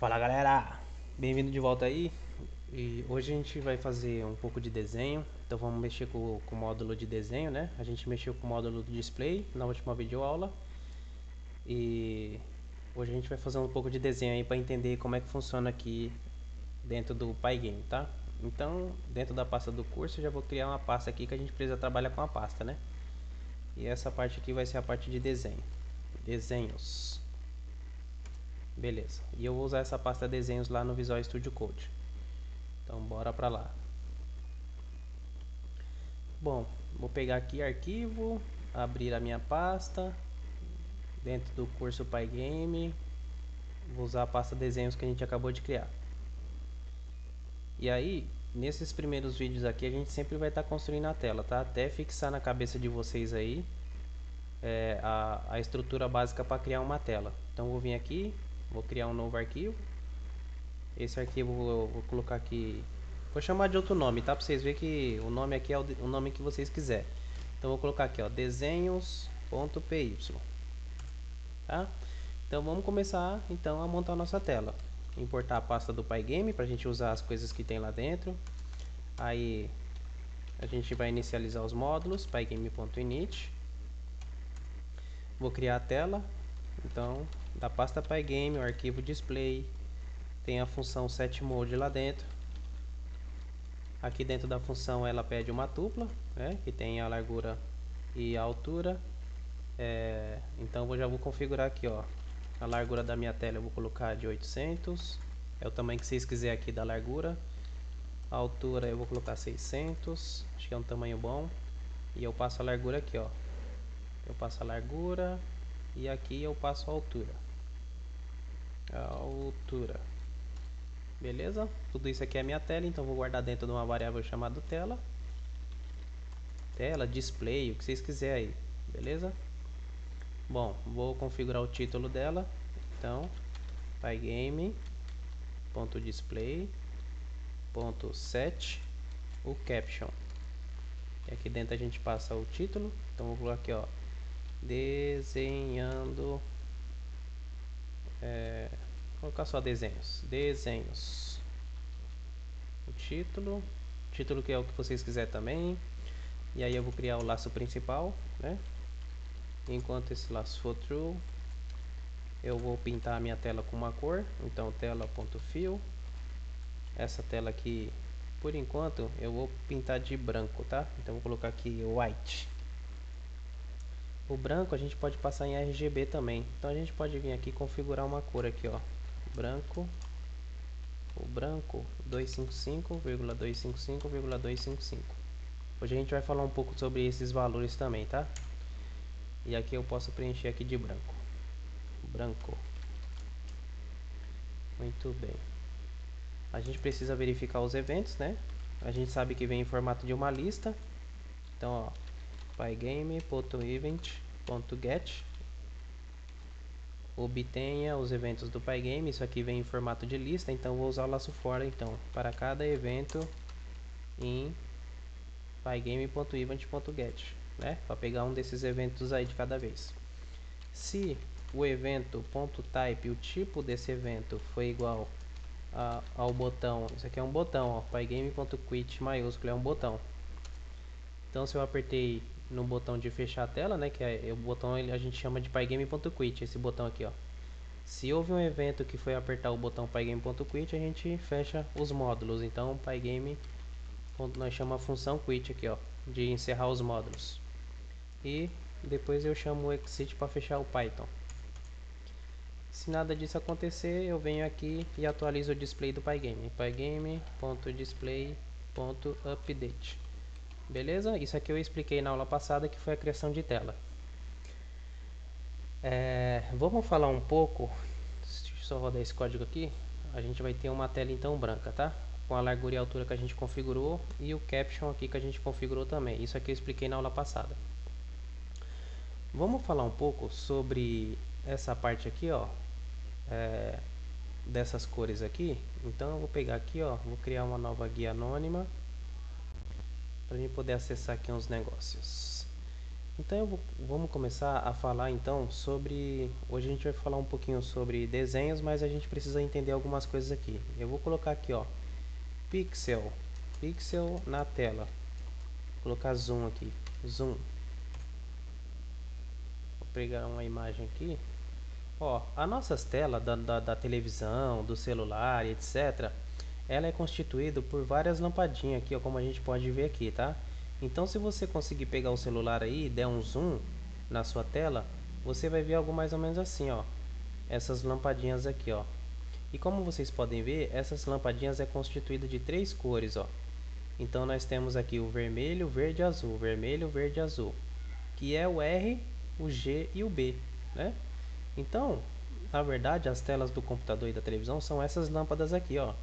Fala galera, bem-vindo de volta aí. E hoje a gente vai fazer um pouco de desenho. Então vamos mexer com o módulo de desenho, né? A gente mexeu com o módulo do display na última videoaula. E hoje a gente vai fazer um pouco de desenho aí para entender como é que funciona aqui dentro do Pygame, tá? Então, dentro da pasta do curso, eu já vou criar uma pasta aqui que a gente precisa trabalhar com a pasta, né? E essa parte aqui vai ser a parte de desenho. Desenhos. Beleza. E eu vou usar essa pasta desenhos lá no Visual Studio Code. Então bora pra lá. Bom, vou pegar aqui arquivo, abrir a minha pasta dentro do curso Pygame. Vou usar a pasta desenhos que a gente acabou de criar. E aí, nesses primeiros vídeos aqui, a gente sempre vai estar construindo a tela, tá? Até fixar na cabeça de vocês aí a estrutura básica para criar uma tela. Então vou vir aqui, vou criar um novo arquivo. Esse arquivo eu vou colocar aqui, vou chamar de outro nome, tá? Para vocês verem que o nome aqui é o nome que vocês quiserem. Então vou colocar aqui, ó, desenhos.py, tá? Então vamos começar então a montar a nossa tela. Importar a pasta do Pygame para a gente usar as coisas que tem lá dentro. Aí a gente vai inicializar os módulos, pygame.init. Vou criar a tela. Então, da pasta Pygame, o arquivo display, tem a função setMode lá dentro. Aqui dentro da função ela pede uma tupla, né, que tem a largura e a altura. Então eu já vou configurar aqui, ó, a largura da minha tela eu vou colocar de 800, é o tamanho que vocês quiserem aqui da largura. A altura eu vou colocar 600, acho que é um tamanho bom. E eu passo a largura aqui, ó, eu passo a largura e aqui eu passo a altura. Beleza? Tudo isso aqui é minha tela, então vou guardar dentro de uma variável chamada tela, display, o que vocês quiserem aí, beleza? Bom, vou configurar o título dela. Então, pygame.display.set o caption. E aqui dentro a gente passa o título. Então vou colocar aqui, ó, desenhando, vou colocar só desenhos. O título que é o que vocês quiserem também. E aí eu vou criar o laço principal, né? Enquanto esse laço for true, eu vou pintar a minha tela com uma cor. Então tela.fill. Essa tela aqui, por enquanto, eu vou pintar de branco, tá? Então vou colocar aqui white. O branco a gente pode passar em RGB também. Então a gente pode vir aqui e configurar uma cor aqui, ó. Branco. O branco 255,255,255. Hoje a gente vai falar um pouco sobre esses valores também, tá? E aqui eu posso preencher aqui de branco. Branco. Muito bem. A gente precisa verificar os eventos, né? A gente sabe que vem em formato de uma lista. Então, ó, pygame.event.get obtenha os eventos do Pygame. Isso aqui vem em formato de lista, então vou usar o laço for então para cada evento em pygame.event.get, né? Para pegar um desses eventos aí de cada vez. Se o evento.type, o tipo desse evento, foi igual ao botão, isso aqui é um botão, ó, pygame.quit maiúsculo é um botão. Então se eu apertei no botão de fechar a tela, né, que é o botão, a gente chama de pygame.quit, esse botão aqui, ó. Se houve um evento que foi apertar o botão pygame.quit, a gente fecha os módulos. Então pygame, nós chamamos a função quit aqui, ó, de encerrar os módulos. E depois eu chamo o exit para fechar o Python. Se nada disso acontecer, eu venho aqui e atualizo o display do Pygame. Pygame.display.update. Beleza? Isso aqui eu expliquei na aula passada, que foi a criação de tela. Vamos falar um pouco. Deixa eu só rodar esse código aqui. A gente vai ter uma tela então branca, tá? Com a largura e altura que a gente configurou e o caption aqui que a gente configurou também. Isso aqui eu expliquei na aula passada. Vamos falar um pouco sobre essa parte aqui, ó, dessas cores aqui. Então eu vou pegar aqui, ó, vou criar uma nova guia anônima para a gente poder acessar aqui uns negócios. Então vamos começar a falar então sobre... Hoje a gente vai falar um pouquinho sobre desenhos, mas a gente precisa entender algumas coisas aqui. Eu vou colocar aqui, ó, pixel, pixel na tela. Vou colocar zoom aqui, zoom. Vou pegar uma imagem aqui. Ó, as nossas telas da televisão, do celular, etc. Ela é constituída por várias lampadinhas aqui, ó, como a gente pode ver aqui, tá? Então, se você conseguir pegar o celular aí e der um zoom na sua tela, você vai ver algo mais ou menos assim, ó. Essas lampadinhas aqui, ó. E como vocês podem ver, essas lampadinhas é constituída de três cores, ó. Então, nós temos aqui o vermelho, verde e azul, vermelho, verde e azul, que é o R, o G e o B, né? Então, na verdade, as telas do computador e da televisão são essas lâmpadas aqui, ó.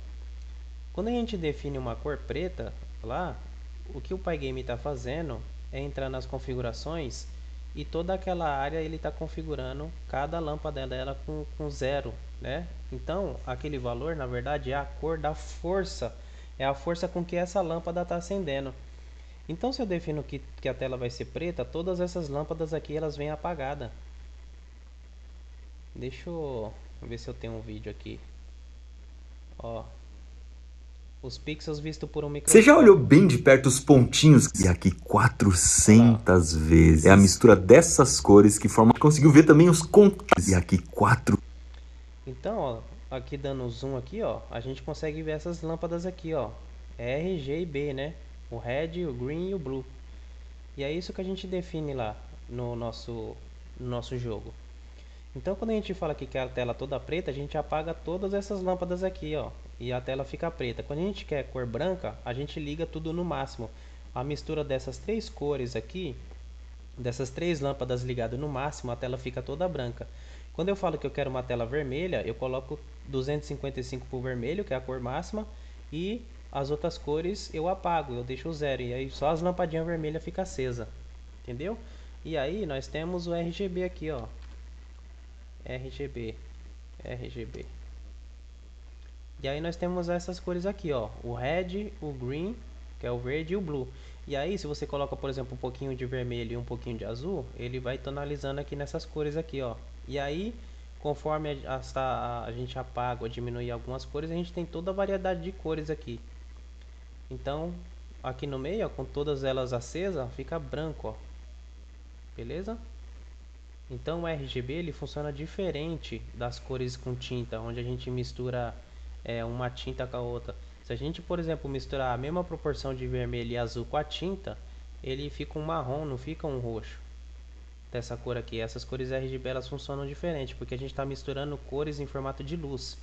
Quando a gente define uma cor preta lá, o que o Pygame está fazendo é entrar nas configurações e toda aquela área ele está configurando cada lâmpada dela com zero, né? Então, aquele valor, na verdade, é a cor da força, é a força com que essa lâmpada está acendendo. Então, se eu defino que a tela vai ser preta, todas essas lâmpadas aqui elas vêm apagadas. Deixa eu ver se eu tenho um vídeo aqui. Ó, os pixels vistos por um Você já olhou microscópio. bem de perto os pontinhos? E aqui Olha lá. 400 vezes. É a mistura dessas cores que forma... Conseguiu ver também os contos. E aqui 4... Então, ó, aqui dando zoom aqui, ó, a gente consegue ver essas lâmpadas aqui, ó, R, G e B, né? O red, o green e o blue. E é isso que a gente define lá no nosso jogo. Então, quando a gente fala aqui que a tela toda preta, a gente apaga todas essas lâmpadas aqui, ó, e a tela fica preta. Quando a gente quer cor branca, a gente liga tudo no máximo. A mistura dessas três cores aqui, dessas três lâmpadas ligadas no máximo, a tela fica toda branca. Quando eu falo que eu quero uma tela vermelha, eu coloco 255 para o vermelho, que é a cor máxima, e as outras cores eu apago, eu deixo zero, e aí só as lampadinhas vermelhas ficam acesa, entendeu? E aí nós temos o RGB aqui, ó, RGB, RGB. E aí nós temos essas cores aqui, ó, o red, o green, que é o verde, e o blue. E aí, se você coloca, por exemplo, um pouquinho de vermelho e um pouquinho de azul, ele vai tonalizando aqui nessas cores aqui, ó. E aí, conforme a gente apaga ou diminui algumas cores, a gente tem toda a variedade de cores aqui. Então, aqui no meio, ó, com todas elas acesas, fica branco, ó. Beleza? Então, o RGB ele funciona diferente das cores com tinta, onde a gente mistura uma tinta com a outra. Se a gente, por exemplo, misturar a mesma proporção de vermelho e azul com a tinta, ele fica um marrom, não fica um roxo. Dessa cor aqui, essas cores RGB elas funcionam diferente, porque a gente está misturando cores em formato de luz.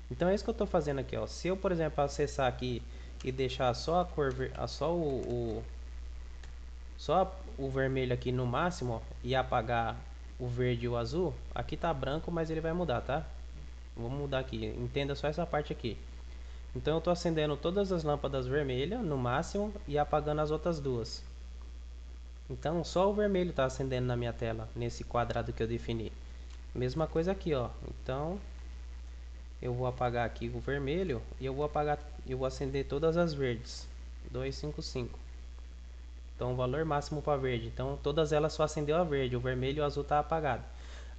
Então é isso que eu estou fazendo aqui, ó. Se eu, por exemplo, acessar aqui e deixar só a cor, só o vermelho aqui no máximo, ó, e apagar o verde e o azul, aqui tá branco, mas ele vai mudar, tá? Vamos mudar aqui, entenda só essa parte aqui. Então eu estou acendendo todas as lâmpadas vermelhas no máximo e apagando as outras duas. Então só o vermelho está acendendo na minha tela, nesse quadrado que eu defini. Mesma coisa aqui, ó. Então eu vou apagar aqui o vermelho e eu vou acender todas as verdes. 255. Então o valor máximo para verde. Então todas elas só acendeu a verde, o vermelho e o azul está apagado.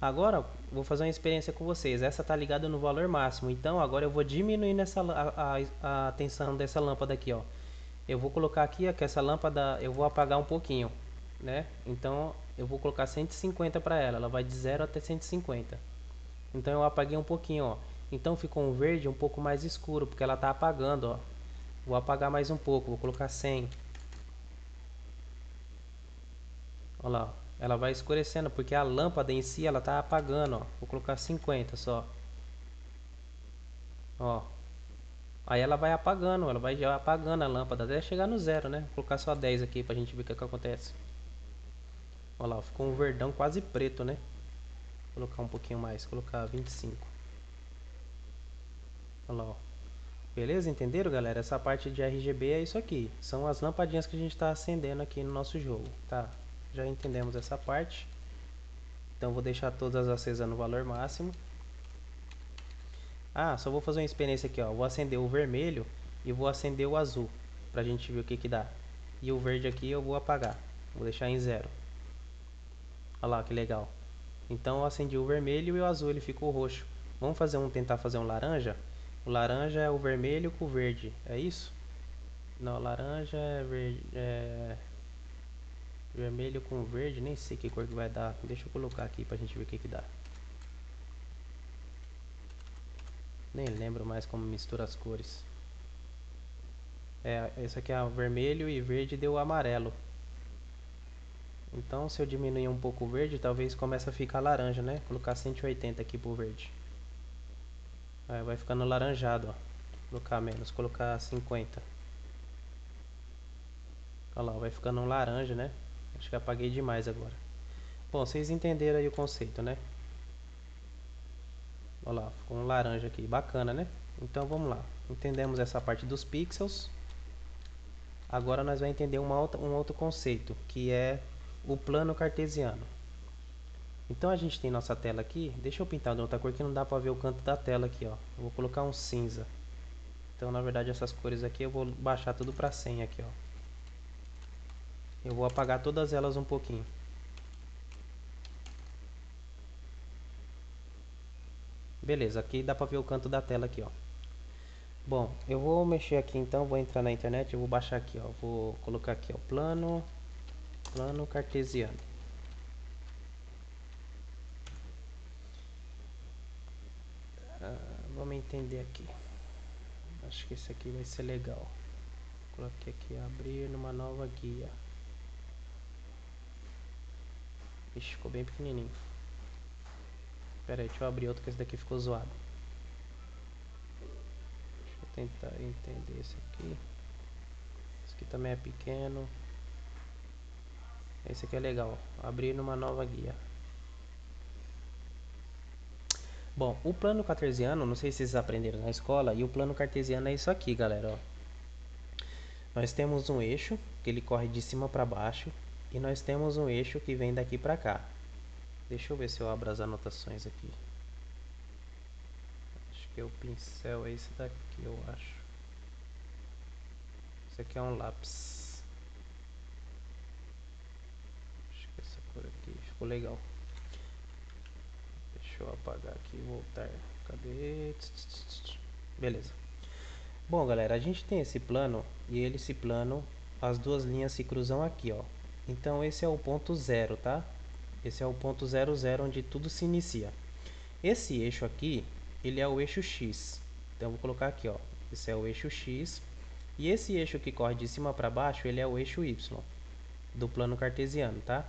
Agora vou fazer uma experiência com vocês. Essa está ligada no valor máximo. Então agora eu vou diminuir a tensão dessa lâmpada aqui, ó. Eu vou colocar aqui, ó, que essa lâmpada eu vou apagar um pouquinho, né? Então eu vou colocar 150 para ela. Ela vai de 0 até 150. Então eu apaguei um pouquinho, ó. Então ficou um verde um pouco mais escuro, porque ela está apagando, ó. Vou apagar mais um pouco, vou colocar 100. Olha lá, ela vai escurecendo porque a lâmpada em si ela tá apagando, ó. Vou colocar 50 só. Ó. Aí ela vai apagando, ela vai já apagando a lâmpada até chegar no zero, né? Vou colocar só 10 aqui pra gente ver o que acontece. Olha lá, ficou um verdão quase preto, né? Vou colocar um pouquinho mais, vou colocar 25. Olha lá, ó. Beleza? Entenderam, galera? Essa parte de RGB é isso aqui. São as lampadinhas que a gente está acendendo aqui no nosso jogo, tá? Já entendemos essa parte. Então vou deixar todas acesas no valor máximo. Ah, só vou fazer uma experiência aqui, ó. Vou acender o vermelho e vou acender o azul, pra gente ver o que que dá. E o verde aqui eu vou apagar. Vou deixar em zero. Olha lá que legal. Então eu acendi o vermelho e o azul ele ficou roxo. Vamos tentar fazer um laranja? O laranja é o vermelho com o verde, é isso? Não, laranja é verde, vermelho com verde, nem sei que cor que vai dar. Deixa eu colocar aqui pra gente ver o que que dá. Nem lembro mais como mistura as cores. Esse aqui é o vermelho e verde deu o amarelo. Então se eu diminuir um pouco o verde, talvez comece a ficar laranja, né? Vou colocar 180 aqui pro verde. Aí vai ficando laranjado, ó. Colocar menos, colocar 50. Olha lá, vai ficando um laranja, né? Acho que apaguei demais agora. Bom, vocês entenderam aí o conceito, né? Olha lá, ficou um laranja aqui, bacana, né? Então vamos lá, entendemos essa parte dos pixels. Agora nós vamos entender um outro conceito, que é o plano cartesiano. Então a gente tem nossa tela aqui. Deixa eu pintar de outra cor que não dá pra ver o canto da tela aqui, ó. Eu vou colocar um cinza. Então na verdade essas cores aqui eu vou baixar tudo pra 100 aqui, ó. Eu vou apagar todas elas um pouquinho. Beleza, aqui dá pra ver o canto da tela aqui, ó. Bom, eu vou mexer aqui então, vou entrar na internet, eu vou baixar aqui, ó. Vou colocar aqui, ó, plano cartesiano. Vamos entender aqui. Acho que esse aqui vai ser legal. Coloquei aqui abrir numa nova guia. Ixi, ficou bem pequenininho. Pera aí, deixa eu abrir outro que esse daqui ficou zoado. Deixa eu tentar entender esse aqui. Esse aqui também é pequeno. Esse aqui é legal. Abrir numa nova guia. Bom, o plano cartesiano, não sei se vocês aprenderam na escola, e o plano cartesiano é isso aqui, galera, ó. Nós temos um eixo que ele corre de cima para baixo e nós temos um eixo que vem daqui para cá. Deixa eu ver se eu abro as anotações aqui. Acho que o pincel é esse daqui, eu acho. Esse aqui é um lápis. Acho que essa cor aqui ficou legal. Deixa eu apagar aqui e voltar. Cadê? Beleza. Bom, galera, a gente tem esse plano e esse plano, as duas linhas se cruzam aqui, ó. Então esse é o ponto zero, tá? Esse é o ponto 00 onde tudo se inicia. Esse eixo aqui, ele é o eixo X. Então eu vou colocar aqui, ó. Esse é o eixo X. E esse eixo que corre de cima para baixo, ele é o eixo Y do plano cartesiano, tá?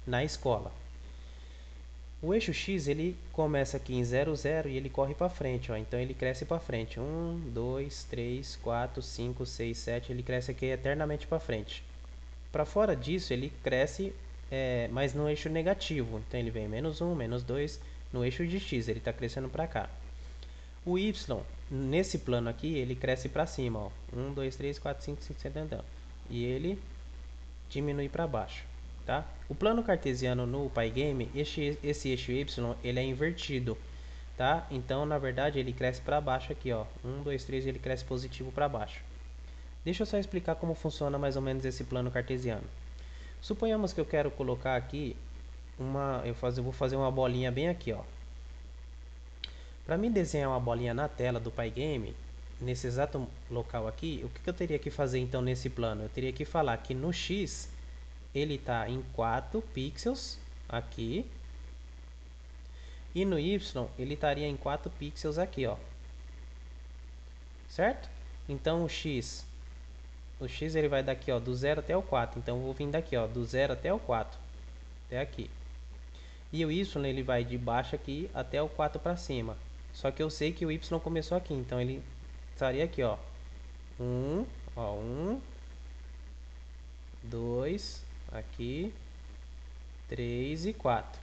Na escola. O eixo X, ele começa aqui em 0, 0 e ele corre para frente, ó. Então ele cresce para frente. 1, 2, 3, 4, 5, 6, 7. Ele cresce aqui eternamente para frente. Para fora disso, ele cresce, mas no eixo negativo. Então ele vem menos 1, menos 2. No eixo de X, ele está crescendo para cá. O Y, nesse plano aqui, ele cresce para cima, ó. 1, 2, 3, 4, 5, 6, 7, 8. E ele diminui para baixo, tá? O plano cartesiano no Pygame, esse eixo Y, ele é invertido, tá? Então, na verdade, ele cresce para baixo aqui, ó. 1, 2, 3, ele cresce positivo para baixo. Deixa eu só explicar como funciona mais ou menos esse plano cartesiano. Suponhamos que eu quero colocar aqui eu vou fazer uma bolinha bem aqui, ó. Para mim desenhar uma bolinha na tela do Pygame, nesse exato local aqui, o que eu teria que fazer então nesse plano? Eu teria que falar que no X ele está em 4 pixels aqui e no Y ele estaria em 4 pixels aqui, ó. Certo? Então o X ele vai daqui, ó, do 0 até o 4. Então eu vou vir daqui, ó, do 0 até o 4, até aqui. E o Y ele vai de baixo aqui até o 4 para cima. Só que eu sei que o Y começou aqui, então ele estaria aqui, ó. 1, 2, aqui, 3 e 4.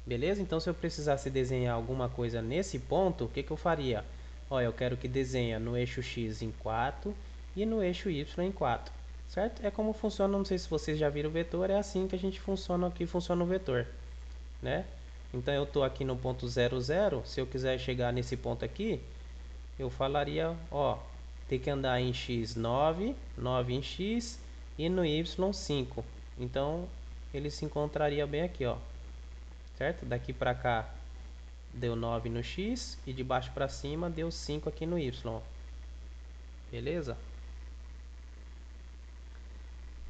Beleza? Então se eu precisasse desenhar alguma coisa nesse ponto, o que eu faria? Ó, eu quero que desenhe no eixo X em 4 e no eixo Y em 4. Certo? É como funciona, não sei se vocês já viram o vetor, é assim que a gente funciona o vetor, né? Então eu estou aqui no ponto 0, 0. Se eu quiser chegar nesse ponto aqui, eu falaria, ó, tem que andar em x 9, 9 em x e no y 5. Então ele se encontraria bem aqui, ó. certo? Daqui para cá deu 9 no X e de baixo para cima deu 5 aqui no Y, beleza?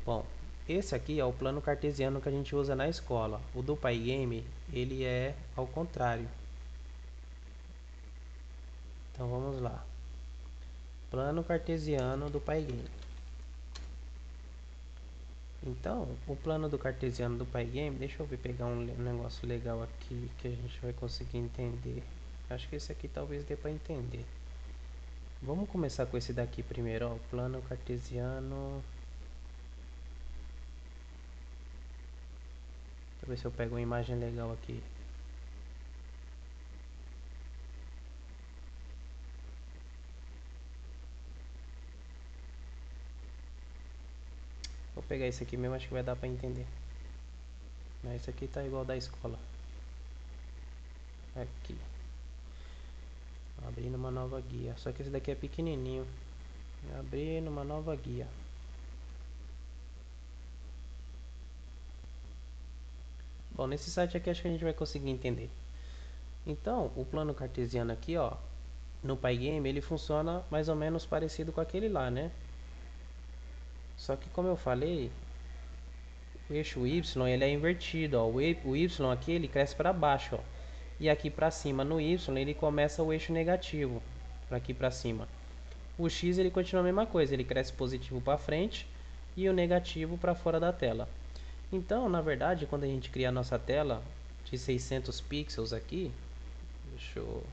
Bom, esse aqui é o plano cartesiano que a gente usa na escola. O do Pygame, ele é ao contrário. Então vamos lá. Plano cartesiano do Pygame. Então, o plano do cartesiano do Pygame, deixa eu ver, pegar um negócio legal aqui que a gente vai conseguir entender. Acho que esse aqui talvez dê para entender. Vamos começar com esse daqui primeiro, ó, o plano cartesiano. Deixa eu ver se eu pego uma imagem legal aqui. Vou pegar esse aqui mesmo, acho que vai dar para entender. Mas esse aqui tá igual da escola. Aqui. Abrindo uma nova guia. Só que esse daqui é pequenininho. Abrindo uma nova guia. Bom, nesse site aqui acho que a gente vai conseguir entender. Então, o plano cartesiano aqui, ó, no Pygame, ele funciona mais ou menos parecido com aquele lá, né? Só que como eu falei, o eixo Y ele é invertido, ó. O Y aqui ele cresce para baixo, ó. E aqui para cima no Y ele começa o eixo negativo, para aqui para cima. O X ele continua a mesma coisa, ele cresce positivo para frente e o negativo para fora da tela. Então, na verdade, quando a gente cria a nossa tela de 600 pixels aqui, deixa eu...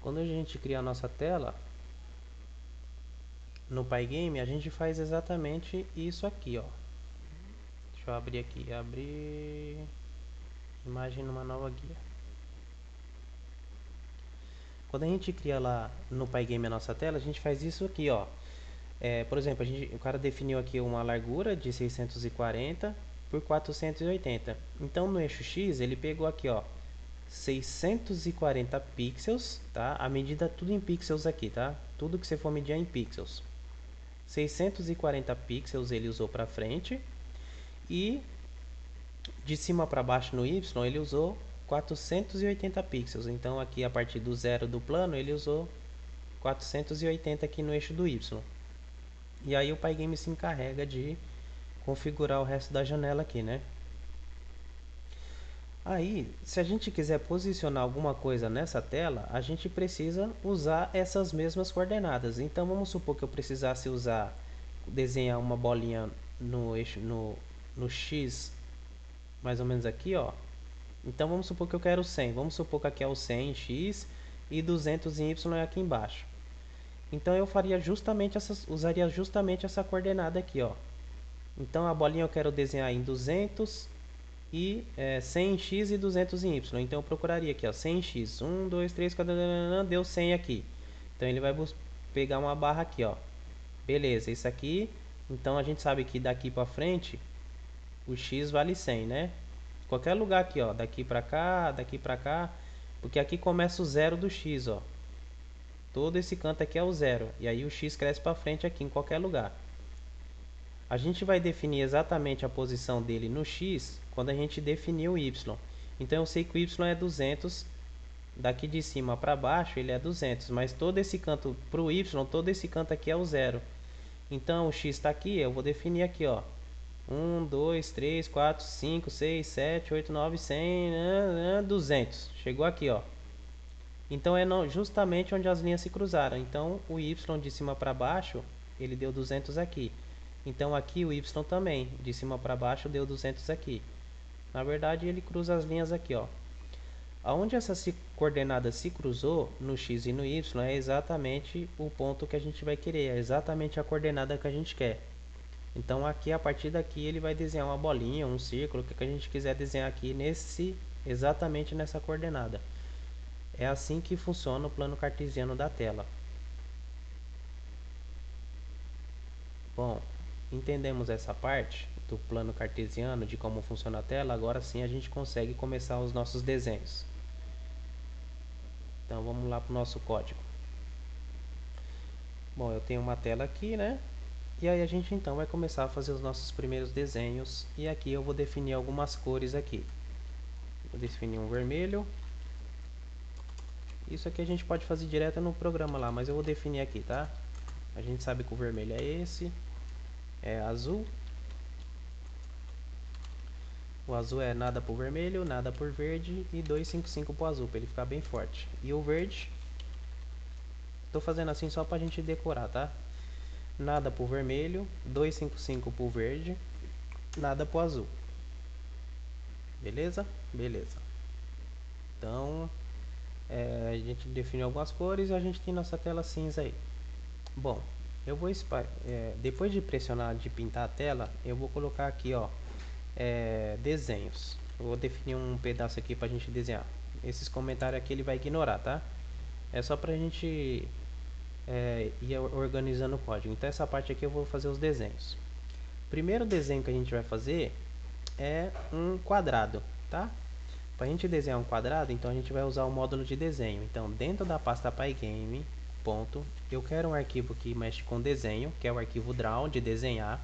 Quando a gente cria a nossa tela no Pygame, a gente faz exatamente isso aqui, ó. Deixa eu abrir aqui, abrir imagem numa nova guia. Quando a gente cria lá no Pygame a nossa tela, a gente faz isso aqui, ó. Por exemplo, o cara definiu aqui uma largura de 640 por 480. Então, no eixo X, ele pegou aqui, ó, 640 pixels, tá? A medida tudo em pixels aqui, tá? Tudo que você for medir é em pixels. 640 pixels ele usou para frente e de cima para baixo no Y ele usou 480 pixels. Então aqui a partir do zero do plano ele usou 480 aqui no eixo do Y. E aí o Pygame se encarrega de configurar o resto da janela aqui, né? Aí, se a gente quiser posicionar alguma coisa nessa tela, a gente precisa usar essas mesmas coordenadas. Então vamos supor que eu precisasse desenhar uma bolinha no eixo no X, mais ou menos aqui, ó. Então vamos supor que eu quero 100. Vamos supor que aqui é o 100 em X e 200 em Y é aqui embaixo. Então eu usaria justamente essa coordenada aqui, ó. Então a bolinha eu quero desenhar em 200 e 100 em X e 200 em Y. Então eu procuraria aqui, ó, 100 em X. 1, 2, 3, 4, deu 100 aqui. Então ele vai pegar uma barra aqui, ó. Beleza, isso aqui. Então a gente sabe que daqui para frente o X vale 100, né? Qualquer lugar aqui, ó, daqui para cá, porque aqui começa o zero do X, ó. Todo esse canto aqui é o zero, e aí o X cresce para frente aqui em qualquer lugar. A gente vai definir exatamente a posição dele no X quando a gente definir o Y. Então eu sei que o Y é 200, daqui de cima para baixo ele é 200, mas todo esse canto para o Y, todo esse canto aqui é o zero. Então o X está aqui, eu vou definir aqui, ó. 1, 2, 3, 4, 5, 6, 7, 8, 9, 100, 200. Chegou aqui, ó. Então é justamente onde as linhas se cruzaram. Então o Y de cima para baixo, ele deu 200 aqui. Então aqui o Y também, de cima para baixo, deu 200 aqui. Na verdade ele cruza as linhas aqui, ó. Aonde essa coordenada se cruzou, no X e no Y, é exatamente o ponto que a gente vai querer. É exatamente a coordenada que a gente quer. Então aqui, a partir daqui, ele vai desenhar uma bolinha, um círculo, o que a gente quiser desenhar aqui exatamente nessa coordenada. É assim que funciona o plano cartesiano da tela. Bom, entendemos essa parte do plano cartesiano, de como funciona a tela, agora sim a gente consegue começar os nossos desenhos. Então vamos lá para o nosso código. Bom, eu tenho uma tela aqui, né? E aí a gente então vai começar a fazer os nossos primeiros desenhos. E aqui eu vou definir algumas cores aqui. Vou definir um vermelho. Isso aqui a gente pode fazer direto no programa lá, mas eu vou definir aqui, tá? A gente sabe que o vermelho é esse. É azul. O azul é nada por vermelho, nada por verde e 255 pro azul, para ele ficar bem forte. E o verde, tô fazendo assim só pra gente decorar, tá? Nada pro vermelho, 255 pro verde, nada pro azul. Beleza? Beleza. Então, a gente definiu algumas cores e a gente tem nossa tela cinza aí. Bom, eu vou depois de pressionar, de pintar a tela, eu vou colocar aqui, ó, desenhos. Eu vou definir um pedaço aqui pra gente desenhar. Esses comentários aqui ele vai ignorar, tá? É só pra gente ir organizando o código. Então essa parte aqui eu vou fazer os desenhos. Primeiro desenho que a gente vai fazer é um quadrado, tá? Para a gente desenhar um quadrado, então a gente vai usar o módulo de desenho. Então dentro da pasta Pygame, eu quero um arquivo que mexe com desenho, que é o arquivo draw, de desenhar.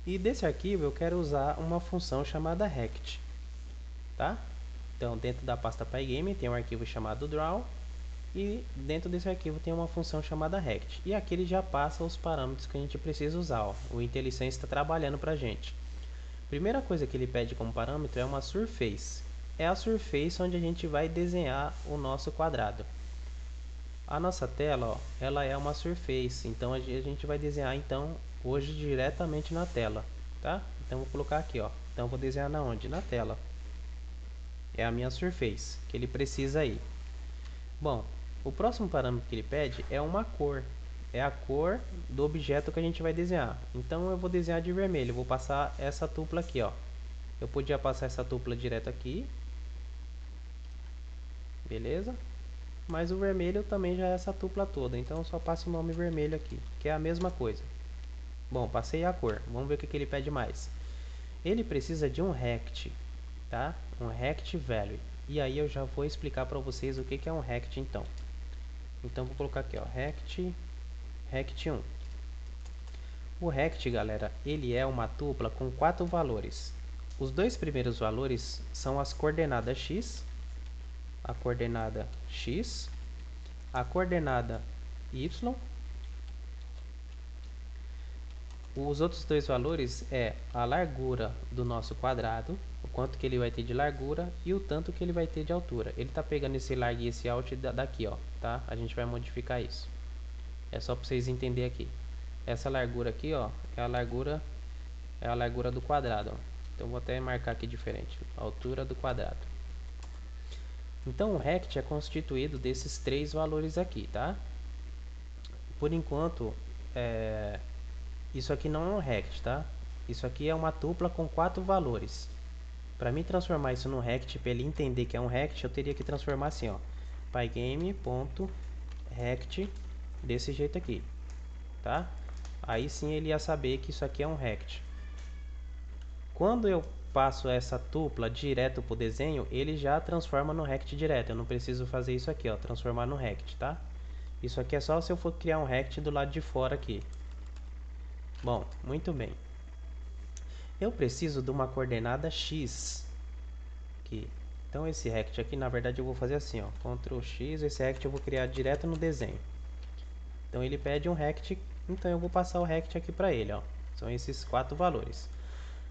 E desse arquivo eu quero usar uma função chamada rect, tá? Então dentro da pasta Pygame tem um arquivo chamado draw. E dentro desse arquivo tem uma função chamada rect. E aqui ele já passa os parâmetros que a gente precisa usar. Ó. O IntelliSense está trabalhando para a gente. Primeira coisa que ele pede como parâmetro é uma surface. É a surface onde a gente vai desenhar o nosso quadrado. A nossa tela, ó, ela é uma surface. Então a gente vai desenhar então hoje diretamente na tela, tá? Então vou colocar aqui, ó. Então vou desenhar na onde? Na tela. É a minha surface que ele precisa aí. Bom, o próximo parâmetro que ele pede é uma cor. É a cor do objeto que a gente vai desenhar. Então eu vou desenhar de vermelho. Eu vou passar essa tupla aqui, ó. Eu podia passar essa tupla direto aqui. Beleza? Mas o vermelho também já é essa tupla toda. Então eu só passo o nome vermelho aqui, que é a mesma coisa. Bom, passei a cor. Vamos ver o que ele pede mais. Ele precisa de um rect, tá? Um rect value. E aí eu já vou explicar para vocês o que é um rect então. Então vou colocar aqui, ó, rect 1. O rect, galera, ele é uma tupla com 4 valores. Os dois primeiros valores são as coordenadas x, a coordenada x, a coordenada y. Os outros dois valores é a largura do nosso quadrado, o quanto que ele vai ter de largura e o tanto que ele vai ter de altura. Ele está pegando esse larg e esse alt daqui, ó, tá? A gente vai modificar isso. É só para vocês entenderem aqui. Essa largura aqui, ó, é a largura do quadrado, ó. Então vou até marcar aqui diferente, altura do quadrado. Então o rect é constituído desses 3 valores aqui, tá? Por enquanto, isso aqui não é um rect, tá? Isso aqui é uma tupla com 4 valores. Para mim transformar isso no rect, para ele entender que é um rect, eu teria que transformar assim, ó, pygame.rect desse jeito aqui, tá? Aí sim ele ia saber que isso aqui é um rect. Quando eu passo essa tupla direto para o desenho, ele já transforma no rect direto. Eu não preciso fazer isso aqui, ó, transformar no rect, tá? Isso aqui é só se eu for criar um rect do lado de fora aqui. Bom, muito bem. Eu preciso de uma coordenada x aqui. Então esse rect aqui, na verdade, eu vou fazer assim, ó, Ctrl X, esse rect eu vou criar direto no desenho. Então ele pede um rect, então eu vou passar o rect aqui para ele, ó. São esses 4 valores.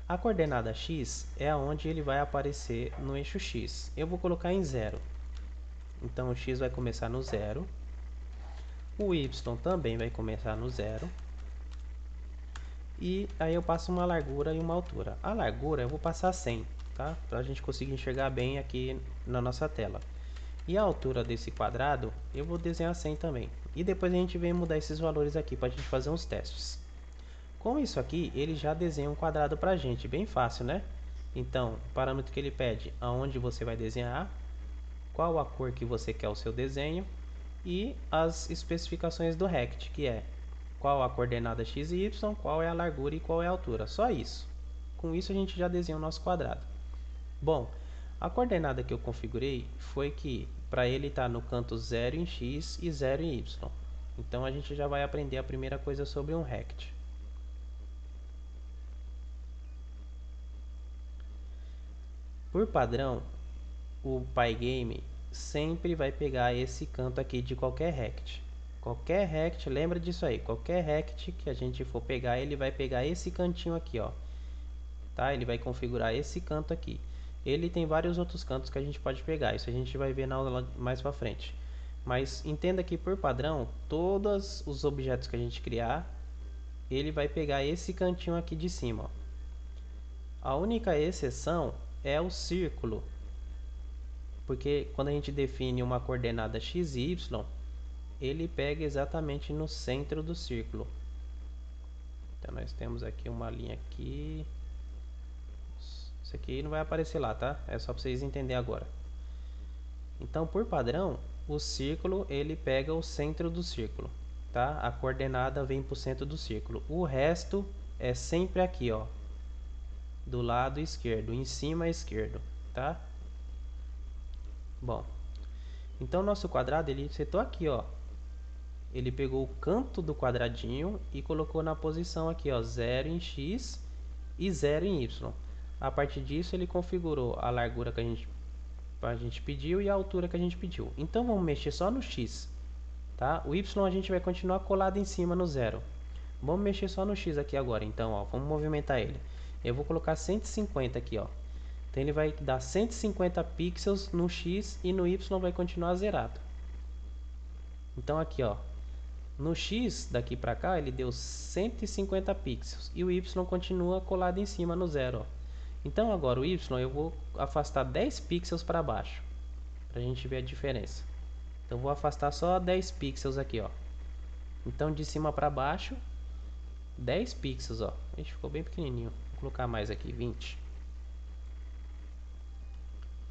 A coordenada x é aonde ele vai aparecer no eixo x. Eu vou colocar em 0. Então o x vai começar no 0. O y também vai começar no 0. E aí eu passo uma largura e uma altura. A largura eu vou passar 100, tá? Para a gente conseguir enxergar bem aqui na nossa tela. E a altura desse quadrado eu vou desenhar 100 também. E depois a gente vem mudar esses valores aqui para a gente fazer uns testes. Com isso aqui, ele já desenha um quadrado para a gente, bem fácil, né? Então, o parâmetro que ele pede, aonde você vai desenhar, qual a cor que você quer o seu desenho e as especificações do rect, que é qual a coordenada x e y, qual é a largura e qual é a altura. Só isso. Com isso a gente já desenha o nosso quadrado. Bom, a coordenada que eu configurei foi que para ele está no canto 0 em x e 0 em y. Então a gente já vai aprender a primeira coisa sobre um rect. Por padrão, o Pygame sempre vai pegar esse canto aqui de qualquer rect. Qualquer rect, lembra disso aí, qualquer rect que a gente for pegar, ele vai pegar esse cantinho aqui, ó. Tá? Ele vai configurar esse canto aqui. Ele tem vários outros cantos que a gente pode pegar, isso a gente vai ver na aula mais pra frente. Mas entenda que por padrão, todos os objetos que a gente criar, ele vai pegar esse cantinho aqui de cima, ó. A única exceção é o círculo, porque quando a gente define uma coordenada x e y, ele pega exatamente no centro do círculo. Então nós temos aqui uma linha aqui. Isso aqui não vai aparecer lá, tá? É só para vocês entenderem agora. Então, por padrão, o círculo ele pega o centro do círculo, tá? A coordenada vem para o centro do círculo. O resto é sempre aqui, ó, do lado esquerdo, em cima esquerdo, tá? Bom, então nosso quadrado ele setou aqui, ó. Ele pegou o canto do quadradinho e colocou na posição aqui, ó, 0 em x e 0 em y. A partir disso ele configurou a largura que a gente pediu e a altura que a gente pediu. Então vamos mexer só no x, tá? O y a gente vai continuar colado em cima no 0. Vamos mexer só no x aqui agora, então, ó, vamos movimentar ele. Eu vou colocar 150 aqui, ó. Então ele vai dar 150 pixels no x e no y vai continuar zerado. Então aqui, ó, no x daqui para cá ele deu 150 pixels e o y continua colado em cima no 0, ó. Então agora o y eu vou afastar 10 pixels para baixo, para a gente ver a diferença. Então vou afastar só 10 pixels aqui, ó. Então de cima para baixo 10 pixels, ó. Ixi, ficou bem pequenininho. Vou colocar mais aqui, 20.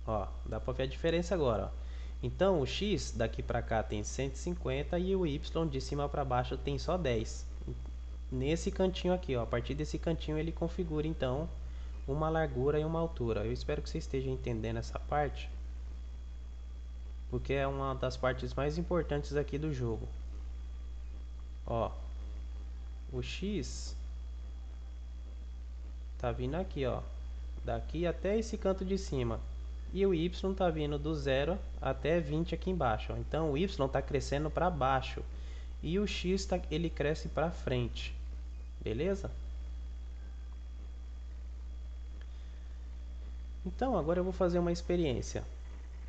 Ó, dá para ver a diferença agora, ó. Então o x daqui para cá tem 150 e o y de cima para baixo tem só 10. Nesse cantinho aqui, ó, a partir desse cantinho ele configura então uma largura e uma altura. Eu espero que você esteja entendendo essa parte, porque é uma das partes mais importantes aqui do jogo. Ó, o x tá vindo aqui, ó, daqui até esse canto de cima. E o y está vindo do 0 até 20 aqui embaixo, ó. Então o y está crescendo para baixo e o x ele cresce para frente, beleza? Então agora eu vou fazer uma experiência.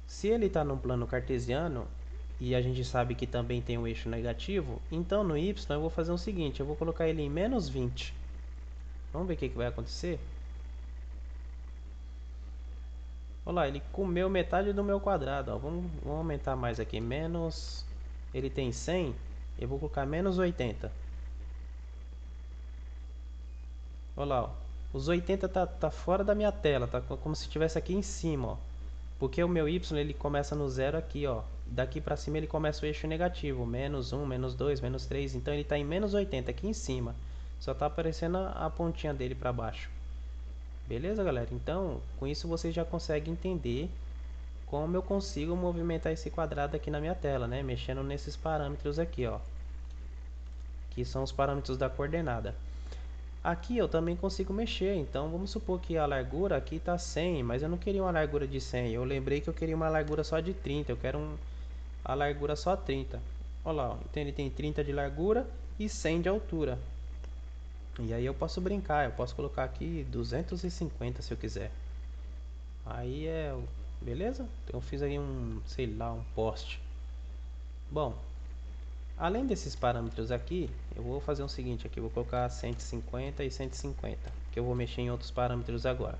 Se ele está num plano cartesiano e a gente sabe que também tem um eixo negativo, então no y eu vou fazer o seguinte, eu vou colocar ele em menos 20. Vamos ver o que vai acontecer? Olha lá, ele comeu metade do meu quadrado, ó. Vamos aumentar mais aqui, menos... Ele tem 100, eu vou colocar menos 80. Olha lá, ó. Os 80 tá fora da minha tela, tá como se estivesse aqui em cima, ó. Porque o meu y ele começa no 0 aqui, ó. Daqui para cima ele começa o eixo negativo, menos 1, menos 2, menos 3. Então ele está em menos 80 aqui em cima. Só está aparecendo a pontinha dele para baixo. Beleza, galera? Então, com isso vocês já conseguem entender como eu consigo movimentar esse quadrado aqui na minha tela, né? Mexendo nesses parâmetros aqui, ó. Que são os parâmetros da coordenada. Aqui eu também consigo mexer, então vamos supor que a largura aqui está 100, mas eu não queria uma largura de 100, eu lembrei que eu queria uma largura só de 30, eu quero a largura só 30. Olha lá, ó. Então ele tem 30 de largura e 100 de altura. E aí eu posso brincar, eu posso colocar aqui 250 se eu quiser. Aí é... beleza? Então eu fiz aí um, sei lá, um poste. Bom, além desses parâmetros aqui, eu vou fazer o seguinte aqui, eu vou colocar 150 e 150, que eu vou mexer em outros parâmetros agora.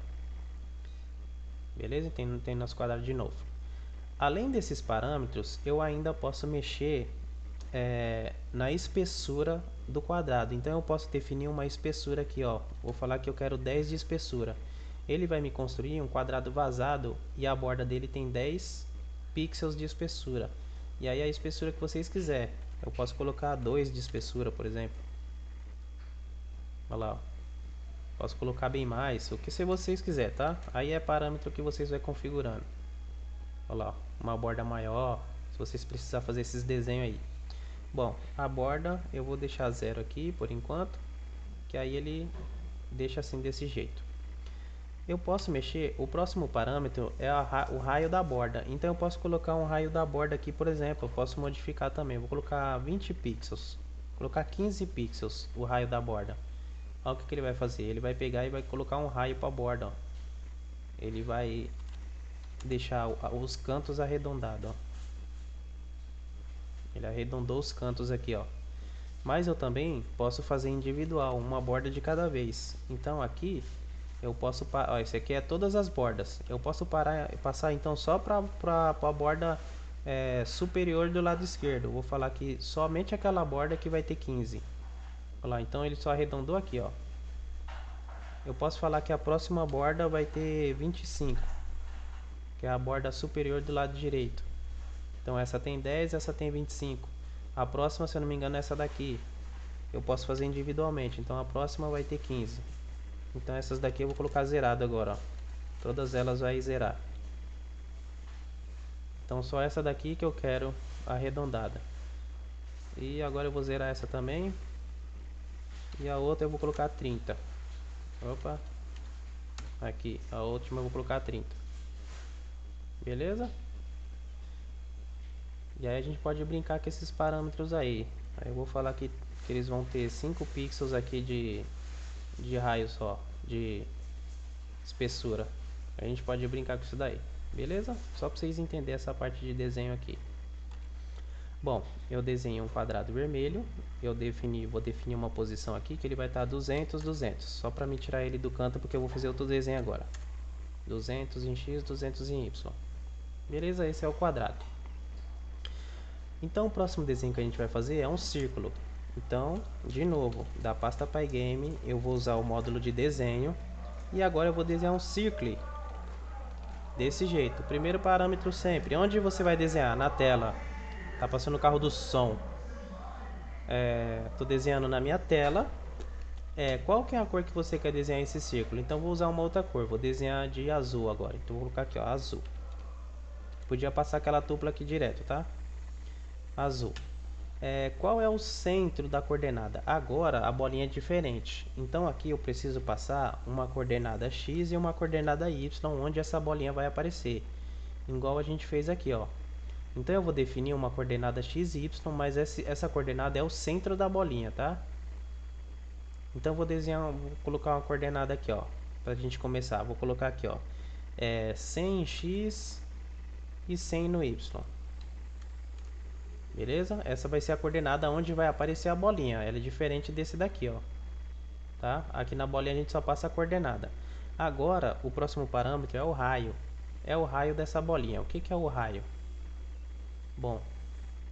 Beleza? Tem nosso quadrado de novo. Além desses parâmetros, eu ainda posso mexer na espessura do quadrado. Então eu posso definir uma espessura aqui, ó. Vou falar que eu quero 10 de espessura. Ele vai me construir um quadrado vazado e a borda dele tem 10 pixels de espessura. E aí a espessura que vocês quiserem. Eu posso colocar 2 de espessura, por exemplo. Olha lá, ó. Posso colocar bem mais, o que se vocês quiserem, tá? Aí é parâmetro que vocês vão configurando. Olha lá, uma borda maior, se vocês precisarem fazer esses desenhos aí. Bom, a borda eu vou deixar 0 aqui por enquanto, que aí ele deixa assim desse jeito. Eu posso mexer, o próximo parâmetro é o raio da borda. Então eu posso colocar um raio da borda aqui, por exemplo. Eu posso modificar também. Vou colocar 20 pixels. Vou colocar 15 pixels o raio da borda. Olha o que ele vai fazer. Ele vai pegar e vai colocar um raio para a borda. Ó. Ele vai deixar os cantos arredondados. Ó. Ele arredondou os cantos aqui, ó. Mas eu também posso fazer individual, uma borda de cada vez. Então aqui eu posso, ó, esse aqui é todas as bordas. Eu posso passar então só para a borda superior do lado esquerdo. Eu vou falar que somente aquela borda que vai ter 15. Olha lá, então ele só arredondou aqui, ó. Eu posso falar que a próxima borda vai ter 25, que é a borda superior do lado direito. Então essa tem 10, essa tem 25. A próxima, se eu não me engano, é essa daqui. Eu posso fazer individualmente, então a próxima vai ter 15. Então essas daqui eu vou colocar zerado agora, ó. Todas elas vai zerar. Então só essa daqui que eu quero arredondada. E agora eu vou zerar essa também. E a outra eu vou colocar 30. Opa. Aqui, a última eu vou colocar 30. Beleza? E aí a gente pode brincar com esses parâmetros aí. Aí eu vou falar que eles vão ter 5 pixels aqui de raio só, de espessura. A gente pode brincar com isso daí. Beleza? Só para vocês entenderem essa parte de desenho aqui. Bom, eu desenho um quadrado vermelho. Vou definir uma posição aqui que ele vai estar 200, 200. Só para me tirar ele do canto porque eu vou fazer outro desenho agora. 200 em X, 200 em Y. Beleza? Esse é o quadrado. Então o próximo desenho que a gente vai fazer é um círculo. Então, de novo, da pasta Pygame eu vou usar o módulo de desenho. E agora eu vou desenhar um círculo. Desse jeito. Primeiro parâmetro sempre. Onde você vai desenhar? Na tela. Tá passando o carro do som. Tô desenhando na minha tela. Qual que é a cor que você quer desenhar esse círculo? Então vou usar uma outra cor. Vou desenhar de azul agora. Então vou colocar aqui, ó, azul. Podia passar aquela tupla aqui direto, tá? Azul. Qual é o centro da coordenada? Agora a bolinha é diferente. Então aqui eu preciso passar uma coordenada X e uma coordenada Y, onde essa bolinha vai aparecer. Igual a gente fez aqui, ó. Então eu vou definir uma coordenada X e Y, mas essa coordenada é o centro da bolinha, tá? Então vou colocar uma coordenada aqui, ó, pra gente começar. Vou colocar aqui, ó, 100 em X e 100 no Y. Beleza? Essa vai ser a coordenada onde vai aparecer a bolinha. Ela é diferente desse daqui, ó. Tá? Aqui na bolinha a gente só passa a coordenada. Agora, o próximo parâmetro é o raio. É o raio dessa bolinha. O que é o raio? Bom,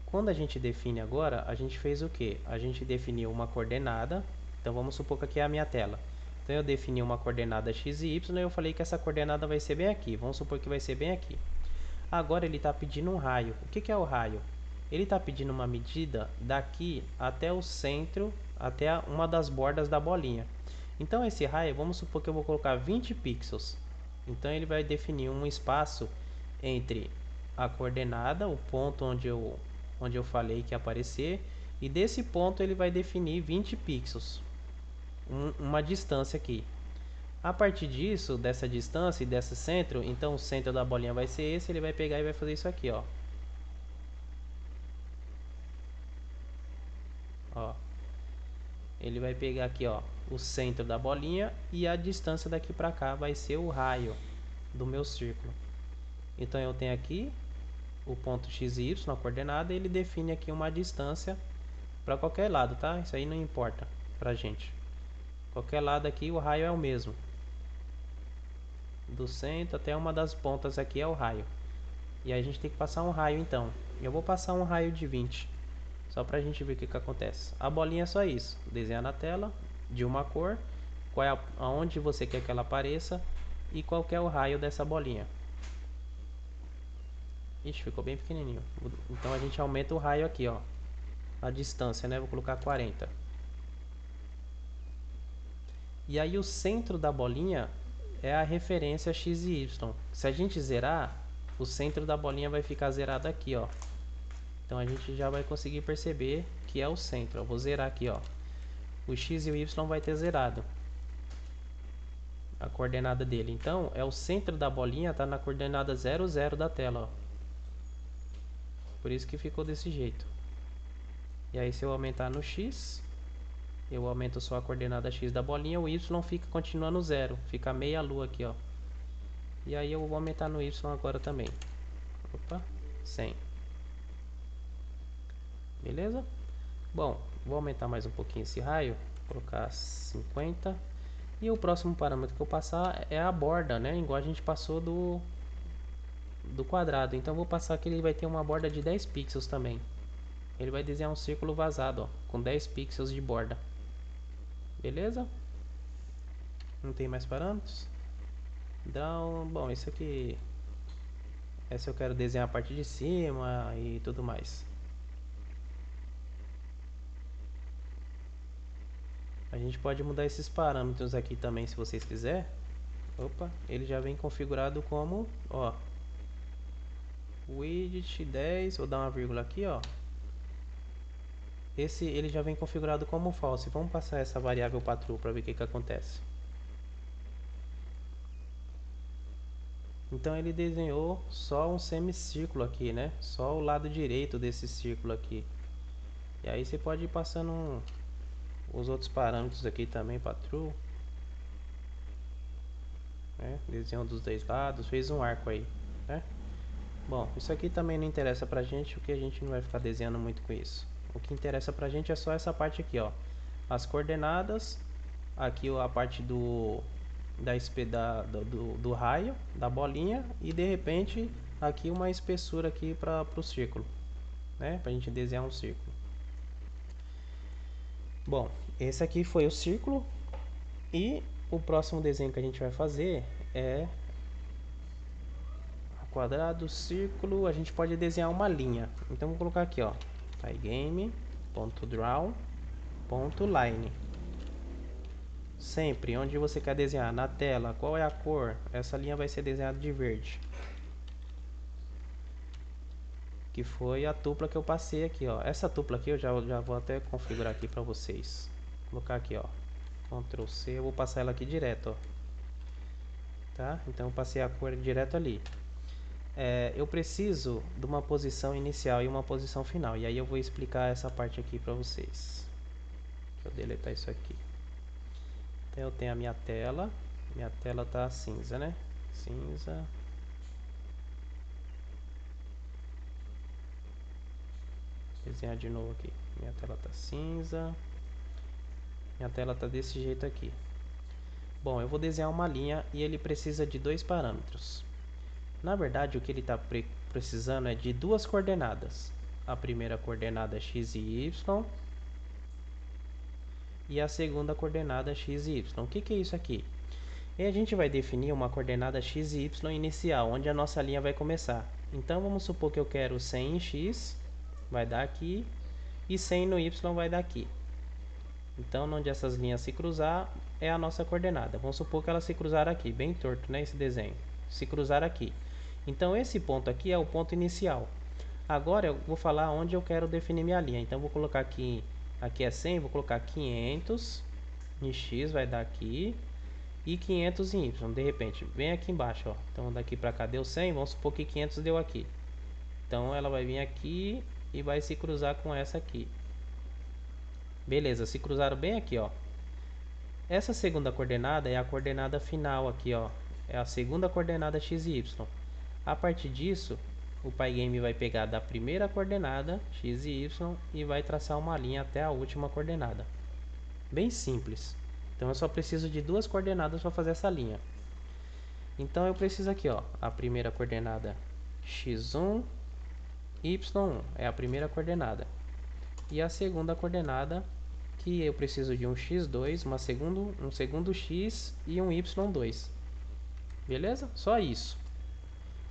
quando a gente define agora, a gente fez o que? A gente definiu uma coordenada. Então vamos supor que aqui é a minha tela. Então eu defini uma coordenada x e y e eu falei que essa coordenada vai ser bem aqui. Vamos supor que vai ser bem aqui. Agora ele está pedindo um raio. O que é o raio? Ele está pedindo uma medida daqui até o centro, até uma das bordas da bolinha. Então esse raio, vamos supor que eu vou colocar 20 pixels. Então ele vai definir um espaço entre a coordenada, o ponto onde eu falei que ia aparecer, e desse ponto ele vai definir 20 pixels. Uma distância aqui. A partir disso, dessa distância e desse centro, então o centro da bolinha vai ser esse, ele vai pegar e vai fazer isso aqui, ó. Ó. Ele vai pegar aqui, ó, o centro da bolinha e a distância daqui para cá vai ser o raio do meu círculo. Então eu tenho aqui o ponto x e y, a coordenada, e ele define aqui uma distância para qualquer lado, tá? Isso aí não importa pra gente. Qualquer lado aqui o raio é o mesmo. Do centro até uma das pontas aqui é o raio. E aí a gente tem que passar um raio então. Eu vou passar um raio de 20. Só pra gente ver o que acontece. A bolinha é só isso. Desenhar na tela de uma cor, qual é aonde você quer que ela apareça e qual que é o raio dessa bolinha. Ixi, ficou bem pequenininho. Então a gente aumenta o raio aqui, ó. A distância, né? Vou colocar 40. E aí o centro da bolinha é a referência x e y. Se a gente zerar, o centro da bolinha vai ficar zerado aqui, ó. Então a gente já vai conseguir perceber que é o centro. Eu vou zerar aqui, ó. O x e o y vai ter zerado. a coordenada dele. Então, é o centro da bolinha, tá na coordenada 0, 0 da tela, ó. Por isso que ficou desse jeito. E aí, se eu aumentar no X, eu aumento só a coordenada X da bolinha, o Y fica continuando 0. Fica meia lua aqui, ó. E aí eu vou aumentar no Y agora também. Opa, 100. Beleza? Bom, vou aumentar mais um pouquinho esse raio. Vou colocar 50. E o próximo parâmetro que eu passar é a borda, né? Igual a gente passou do quadrado. Então eu vou passar que ele vai ter uma borda de 10 pixels também. Ele vai desenhar um círculo vazado, ó, com 10 pixels de borda. Beleza? Não tem mais parâmetros? Então, bom, isso aqui... Essa eu quero desenhar a parte de cima e tudo mais. A gente pode mudar esses parâmetros aqui também, se vocês quiserem. Opa, ele já vem configurado como, ó, widget 10, vou dar uma vírgula aqui, ó. Esse ele já vem configurado como false. Vamos passar essa variável para true para ver o que acontece. Então ele desenhou só um semicírculo aqui, né? Só o lado direito desse círculo aqui. E aí você pode ir passando os outros parâmetros aqui também para true, né? Desenhou dos dois lados, fez um arco aí, né? Bom, isso aqui também não interessa pra gente, porque a gente não vai ficar desenhando muito com isso. O que interessa pra gente é só essa parte aqui, ó. As coordenadas, aqui a parte do raio, da bolinha, e de repente aqui uma espessura aqui para o círculo, né? Pra gente desenhar um círculo. Bom, esse aqui foi o círculo, e o próximo desenho que a gente vai fazer é quadrado, círculo. A gente pode desenhar uma linha. Então vou colocar aqui, ó, pygame.draw.line. Sempre onde você quer desenhar na tela, qual é a cor? Essa linha vai ser desenhada de verde, que foi a tupla que eu passei aqui, ó. Essa tupla aqui eu já vou até configurar aqui para vocês. Vou colocar aqui, ó, Ctrl C, eu vou passar ela aqui direto, ó. Tá? Então eu passei a cor direto ali. Eu preciso de uma posição inicial e uma posição final. E aí eu vou explicar essa parte aqui para vocês. Deixa eu deletar isso aqui. Então eu tenho a minha tela. Minha tela tá cinza, né? Cinza. Desenhar de novo aqui. Minha tela tá cinza. Minha tela tá desse jeito aqui. Bom, eu vou desenhar uma linha e ele precisa de dois parâmetros. Na verdade, o que ele está precisando é de duas coordenadas. A primeira coordenada x e y e a segunda coordenada x e y. O que é isso aqui? E a gente vai definir uma coordenada x e y inicial, onde a nossa linha vai começar. Então vamos supor que eu quero 100 em x, vai dar aqui, e 100 no y vai dar aqui. Então onde essas linhas se cruzar é a nossa coordenada. Vamos supor que elas se cruzaram aqui, bem torto, né, esse desenho. Se cruzar aqui. Então esse ponto aqui é o ponto inicial. Agora eu vou falar onde eu quero definir minha linha. Então vou colocar aqui é 100, vou colocar 500 em x, vai dar aqui, e 500 em y, de repente, vem aqui embaixo, ó. Então daqui para cá deu 100, vamos supor que 500 deu aqui. Então ela vai vir aqui e vai se cruzar com essa aqui. Beleza, se cruzaram bem aqui, ó. Essa segunda coordenada é a coordenada final aqui, ó. É a segunda coordenada x e y. A partir disso, o Pygame vai pegar da primeira coordenada, x e y, e vai traçar uma linha até a última coordenada. Bem simples. Então eu só preciso de duas coordenadas para fazer essa linha. Então eu preciso aqui, ó, a primeira coordenada x1, y1 é a primeira coordenada. E a segunda coordenada, que eu preciso de um x2, um segundo x e um y2. Beleza? Só isso.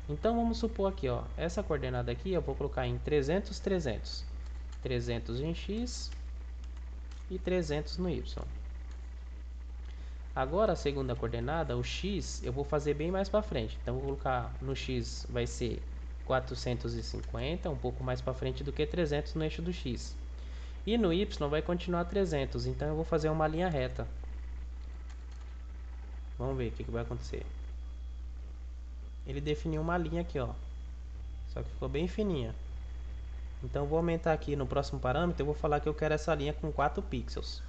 Então vamos supor aqui, ó, essa coordenada aqui eu vou colocar em 300, 300. 300 em x e 300 no y. Agora a segunda coordenada, o x, eu vou fazer bem mais para frente. Então vou colocar no x vai ser 450, um pouco mais para frente do que 300 no eixo do x. E no y vai continuar 300, então eu vou fazer uma linha reta. Vamos ver o que vai acontecer. Ele definiu uma linha aqui, ó. Só que ficou bem fininha. Então vou aumentar aqui no próximo parâmetro. Eu vou falar que eu quero essa linha com 4 pixels.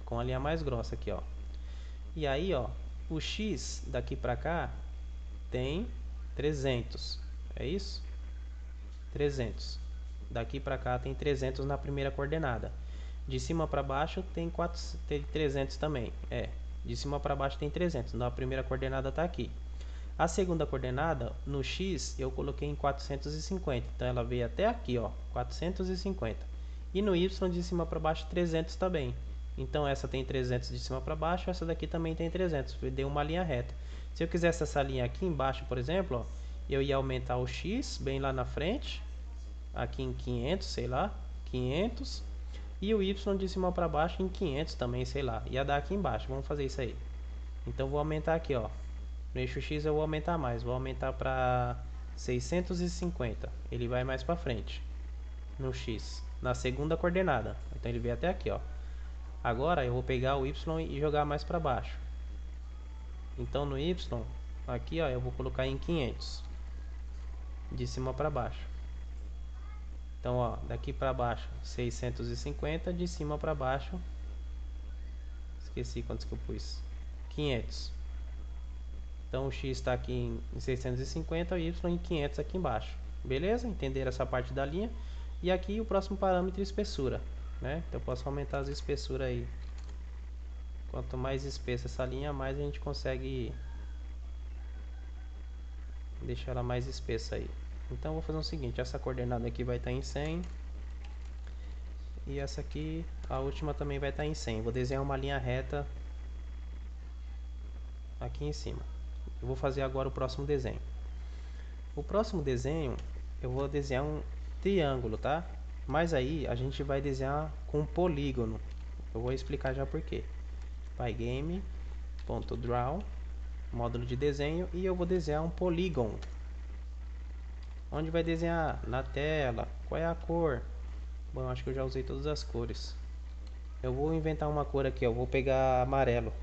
Com a linha mais grossa aqui, ó. E aí, ó, o X daqui pra cá tem 300. É isso? 300. Daqui pra cá tem 300 na primeira coordenada. De cima pra baixo tem 300 também. De cima pra baixo tem 300. Na primeira coordenada tá aqui. A segunda coordenada, no X, eu coloquei em 450. Então ela veio até aqui, ó, 450. E no Y, de cima para baixo, 300 também. Então essa tem 300 de cima para baixo, essa daqui também tem 300. Deu uma linha reta. Se eu quisesse essa linha aqui embaixo, por exemplo, ó, eu ia aumentar o X bem lá na frente. Aqui em 500, sei lá, 500. E o Y de cima para baixo em 500 também, sei lá. Ia dar aqui embaixo, vamos fazer isso aí. Então vou aumentar aqui, ó. No eixo X eu vou aumentar mais, vou aumentar para 650. Ele vai mais para frente no X, na segunda coordenada. Então ele veio até aqui, ó. Agora eu vou pegar o Y e jogar mais para baixo. Então no Y, aqui, ó, eu vou colocar em 500. De cima para baixo. Então, ó, daqui para baixo 650, de cima para baixo, esqueci quantos que eu pus, 500. Então o X está aqui em 650 e o Y em 500 aqui embaixo. Beleza? Entenderam essa parte da linha? E aqui o próximo parâmetro é espessura, né? Então eu posso aumentar as espessuras aí. Quanto mais espessa essa linha, mais a gente consegue deixar ela mais espessa aí. Então eu vou fazer o seguinte, essa coordenada aqui vai estar em 100. E essa aqui, a última também vai estar em 100. Vou desenhar uma linha reta aqui em cima. Eu vou fazer agora o próximo desenho. O próximo desenho, eu vou desenhar um triângulo, tá? Mas aí a gente vai desenhar com polígono. Eu vou explicar já por quê. Pygame.draw, módulo de desenho, e eu vou desenhar um polígono. Onde vai desenhar? Na tela. Qual é a cor? Bom, acho que eu já usei todas as cores. Eu vou inventar uma cor aqui, ó. Vou pegar amarelo.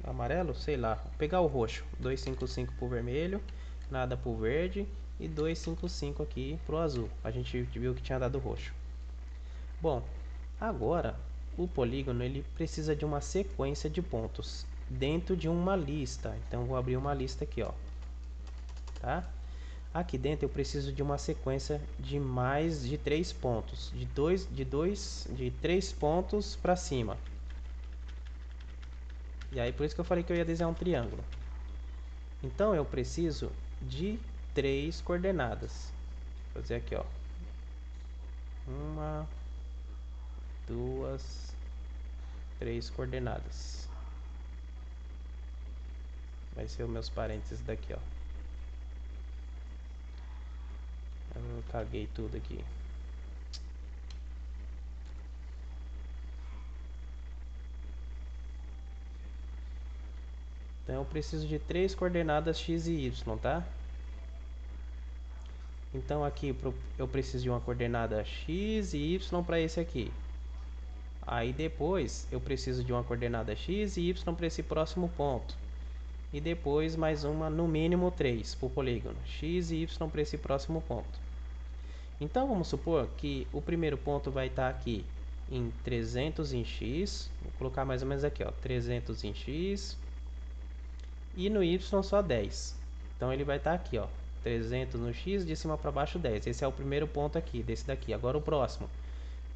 Amarelo? Sei lá. Vou pegar o roxo. 255 pro vermelho, nada pro verde e 255 aqui pro azul. A gente viu que tinha dado roxo. Bom, agora o polígono ele precisa de uma sequência de pontos dentro de uma lista. Então vou abrir uma lista aqui, ó. Tá? Aqui dentro eu preciso de uma sequência de mais de 3 pontos, de 3 pontos para cima. E aí por isso que eu falei que eu ia desenhar um triângulo. Então eu preciso de 3 coordenadas. Vou fazer aqui, ó. 1, 2, 3 coordenadas. Vai ser os meus parênteses daqui, ó. Eu caguei tudo aqui. Então eu preciso de 3 coordenadas x e y, tá? Então aqui eu preciso de uma coordenada x e y para esse aqui. Aí depois eu preciso de uma coordenada x e y para esse próximo ponto. E depois mais uma, no mínimo 3 para o polígono, x e y para esse próximo ponto. Então vamos supor que o primeiro ponto vai estar aqui em 300 em x. Vou colocar mais ou menos aqui, ó, 300 em x. E no y só 10. Então ele vai estar aqui, ó, 300 no x, de cima para baixo 10. Esse é o primeiro ponto aqui, desse daqui. Agora o próximo.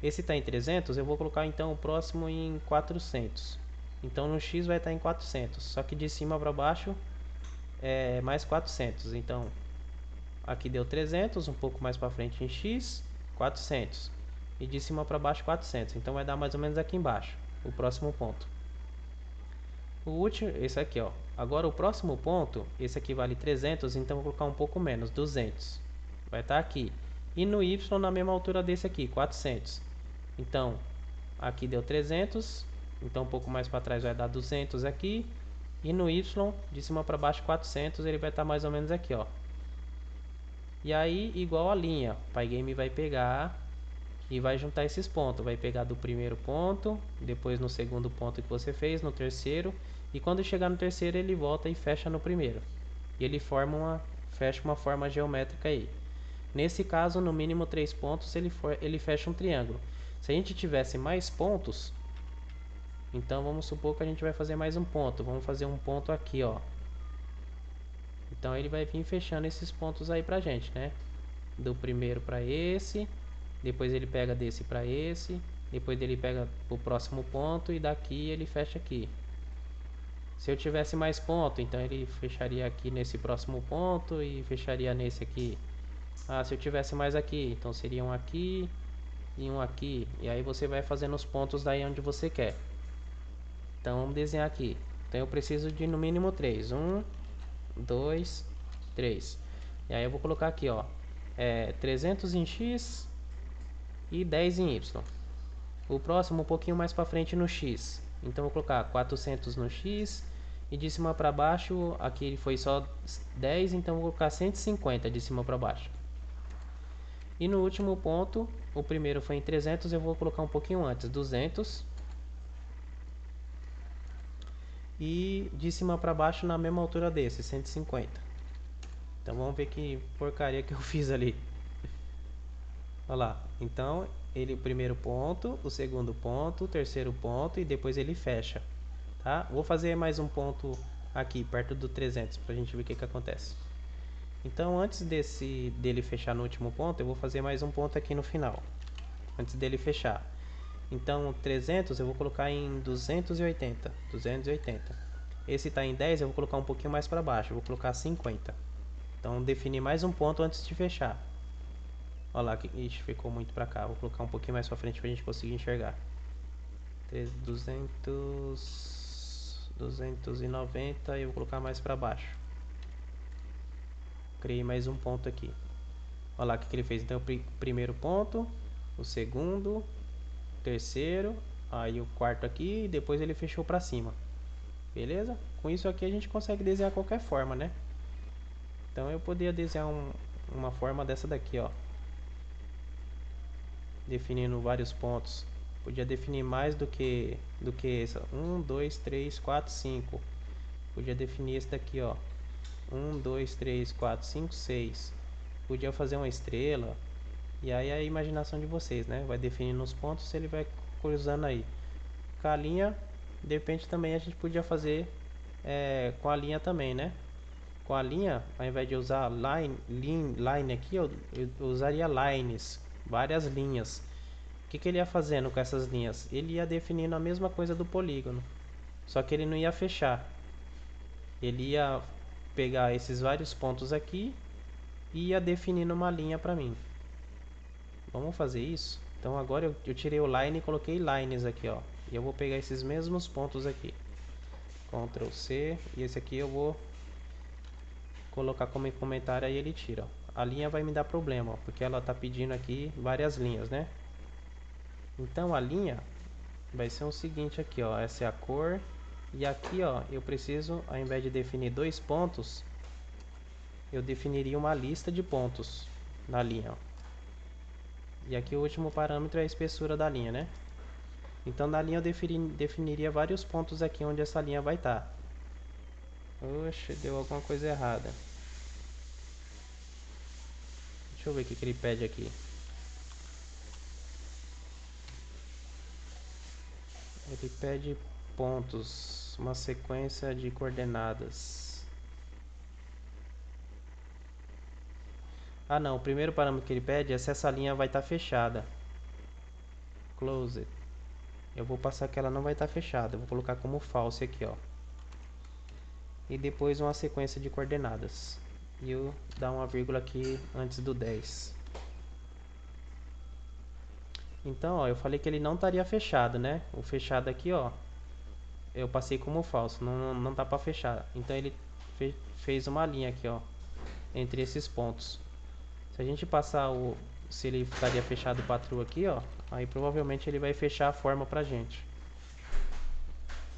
Esse está em 300, eu vou colocar então o próximo em 400. Então no x vai estar em 400, só que de cima para baixo é mais 400. Então aqui deu 300, um pouco mais para frente em x, 400. E de cima para baixo 400. Então vai dar mais ou menos aqui embaixo, o próximo ponto. O último, esse aqui, ó. Agora o próximo ponto, esse aqui vale 300, então vou colocar um pouco menos, 200. Vai estar aqui. E no y na mesma altura desse aqui, 400. Então, aqui deu 300, então um pouco mais para trás vai dar 200 aqui. E no y, de cima para baixo 400, ele vai estar mais ou menos aqui, ó. E aí, igual a linha, o Pygame vai pegar e vai juntar esses pontos. Vai pegar do primeiro ponto, depois no segundo ponto que você fez, no terceiro, e quando chegar no terceiro ele volta e fecha no primeiro. E ele fecha uma forma geométrica aí. Nesse caso, no mínimo 3 pontos, ele fecha um triângulo. Se a gente tivesse mais pontos, então vamos supor que a gente vai fazer mais um ponto. Vamos fazer um ponto aqui, ó. Então ele vai vir fechando esses pontos aí pra gente, né? Do primeiro para esse, depois ele pega desse para esse, depois ele pega o próximo ponto e daqui ele fecha aqui. Se eu tivesse mais ponto, então ele fecharia aqui nesse próximo ponto e fecharia nesse aqui. Ah, se eu tivesse mais aqui, então seria um aqui e um aqui. E aí você vai fazendo os pontos daí onde você quer. Então vamos desenhar aqui. Então eu preciso de no mínimo 3. 1, 2, 3. E aí eu vou colocar aqui, ó. 300 em X e 10 em Y. O próximo um pouquinho mais para frente no X. Então eu vou colocar 400 no X. E de cima para baixo, aqui foi só 10, então eu vou colocar 150 de cima para baixo. E no último ponto, o primeiro foi em 300, eu vou colocar um pouquinho antes, 200. E de cima para baixo na mesma altura desse, 150. Então vamos ver que porcaria que eu fiz ali. Olha lá, então ele o primeiro ponto, o segundo ponto, o terceiro ponto e depois ele fecha, tá? Vou fazer mais um ponto aqui perto do 300 pra gente ver o que acontece. Então antes dele fechar no último ponto, eu vou fazer mais um ponto aqui no final, antes dele fechar. Então 300 eu vou colocar em 280, 280. Esse tá em 10, eu vou colocar um pouquinho mais para baixo, eu vou colocar 50. Então definir mais um ponto antes de fechar. Olha lá, ixi, ficou muito pra cá. Vou colocar um pouquinho mais pra frente pra gente conseguir enxergar. 290 e eu vou colocar mais pra baixo. Criei mais um ponto aqui. Olha lá o que ele fez. Então o primeiro ponto, o segundo, o terceiro, aí o quarto aqui e depois ele fechou pra cima. Beleza? Com isso aqui a gente consegue desenhar qualquer forma, né? Então eu poderia desenhar uma forma dessa daqui, ó. Definindo vários pontos. Podia definir mais do que essa. 1, 2, 3, 4, 5. Podia definir esse daqui, ó. 1, 2, 3, 4, 5, 6. Podia fazer uma estrela. E aí é a imaginação de vocês, né? Vai definindo os pontos, ele vai cruzando aí. Com a linha, de repente também a gente podia fazer com a linha também, né? Com a linha, ao invés de usar line aqui, eu usaria lines, várias linhas. O que ele ia fazendo com essas linhas? Ele ia definindo a mesma coisa do polígono, só que ele não ia fechar. Ele ia pegar esses vários pontos aqui e ia definindo uma linha para mim. Vamos fazer isso? Então agora eu tirei o line e coloquei lines aqui, ó. E eu vou pegar esses mesmos pontos aqui. Ctrl C, e esse aqui eu vou colocar como comentário, aí ele tira, ó. A linha vai me dar problema, ó, porque ela tá pedindo aqui várias linhas, né? Então a linha vai ser o seguinte aqui, ó. Essa é a cor. E aqui, ó, eu preciso, ao invés de definir 2 pontos, eu definiria uma lista de pontos na linha, ó. E aqui o último parâmetro é a espessura da linha, né? Então na linha eu definiria vários pontos aqui onde essa linha vai estar. Oxe, deu alguma coisa errada. Deixa eu ver o que ele pede aqui. Ele pede pontos, uma sequência de coordenadas. Ah não, o primeiro parâmetro que ele pede é se essa linha vai estar fechada. Closed. Eu vou passar que ela não vai estar fechada, eu vou colocar como false aqui, ó. E depois uma sequência de coordenadas. E eu dar uma vírgula aqui antes do 10. Então, ó, eu falei que ele não estaria fechado, né? O fechado aqui, ó, eu passei como falso, não tá para fechar. Então ele fez uma linha aqui, ó, entre esses pontos. Se a gente passar se ele ficaria fechado para true aqui, ó, aí provavelmente ele vai fechar a forma pra gente.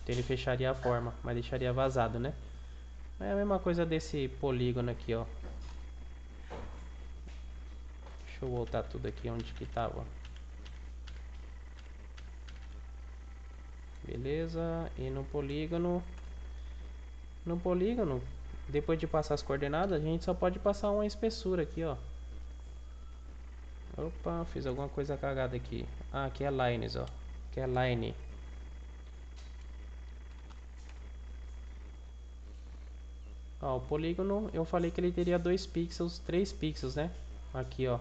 Então ele fecharia a forma, mas deixaria vazado, né? É a mesma coisa desse polígono aqui, ó. Deixa eu voltar tudo aqui onde que tava. Beleza, e no polígono, depois de passar as coordenadas, a gente só pode passar uma espessura aqui, ó. Opa, fiz alguma coisa cagada aqui. Ah, aqui é lines, ó. Aqui é line. Ó, o polígono, eu falei que ele teria 2 pixels, 3 pixels, né? Aqui, ó.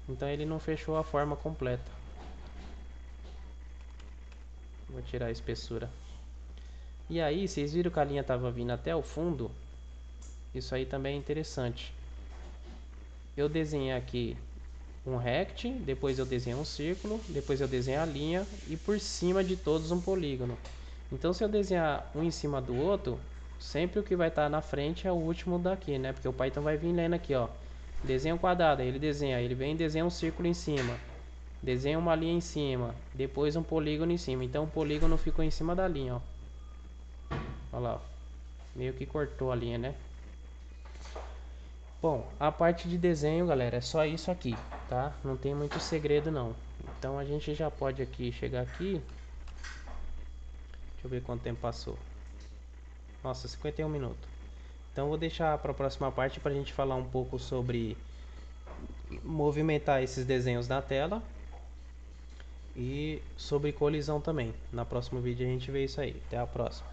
Então ele não fechou a forma completa. Vou tirar a espessura. E aí, vocês viram que a linha tava vindo até o fundo? Isso aí também é interessante. Eu desenhei aqui um rect, depois eu desenho um círculo, depois eu desenho a linha e por cima de todos um polígono. Então se eu desenhar um em cima do outro, sempre o que vai estar na frente é o último daqui, né? Porque o Python vai vir lendo aqui, ó. Desenha um quadrado, aí ele desenha, ele vem e desenha um círculo em cima. Desenha uma linha em cima, depois um polígono em cima. Então o polígono ficou em cima da linha, ó. Olha lá, ó. Meio que cortou a linha, né? Bom, a parte de desenho, galera, é só isso aqui, tá? Não tem muito segredo não. Então a gente já pode aqui chegar aqui. Deixa eu ver quanto tempo passou. Nossa, 51 minutos. Então vou deixar para a próxima parte para a gente falar um pouco sobre movimentar esses desenhos na tela e sobre colisão também. No próximo vídeo a gente vê isso aí. Até a próxima.